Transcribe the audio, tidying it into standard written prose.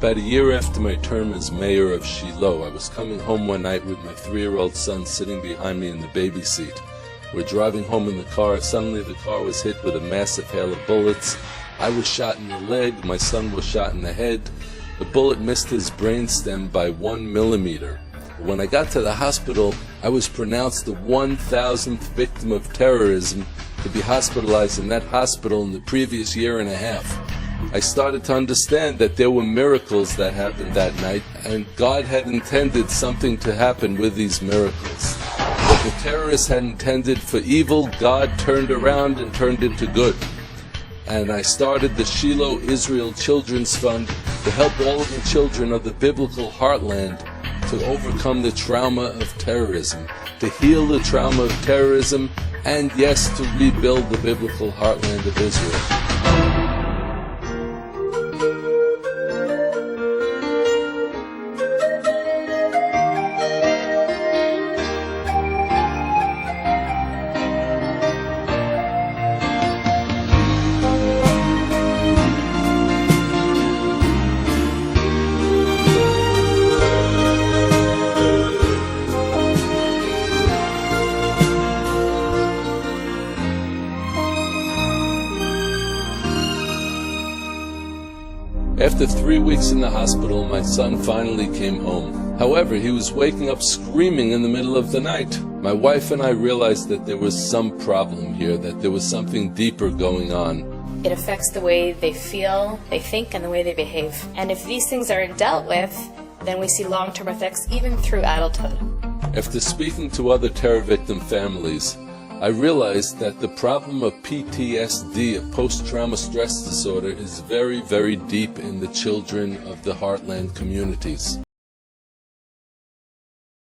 About a year after my term as mayor of Shiloh, I was coming home one night with my 3-year-old son sitting behind me in the baby seat. We're driving home in the car. Suddenly the car was hit with a massive hail of bullets. I was shot in the leg, my son was shot in the head. The bullet missed his brainstem by 1 millimeter. When I got to the hospital, I was pronounced the 1,000th victim of terrorism to be hospitalized in that hospital in the previous year and a half. I started to understand that there were miracles that happened that night, and God had intended something to happen with these miracles. What the terrorists had intended for evil, God turned around and turned into good. And I started the Shiloh Israel Children's Fund to help all of the children of the biblical heartland to overcome the trauma of terrorism, to heal the trauma of terrorism, and yes, to rebuild the biblical heartland of Israel. After 3 weeks in the hospital, my son finally came home. However, he was waking up screaming in the middle of the night. My wife and I realized that there was some problem here, that there was something deeper going on. It affects the way they feel, they think, and the way they behave. And if these things aren't dealt with, then we see long-term effects even through adulthood. After speaking to other terror victim families, I realized that the problem of PTSD, a post-trauma stress disorder, is very, very deep in the children of the Heartland communities.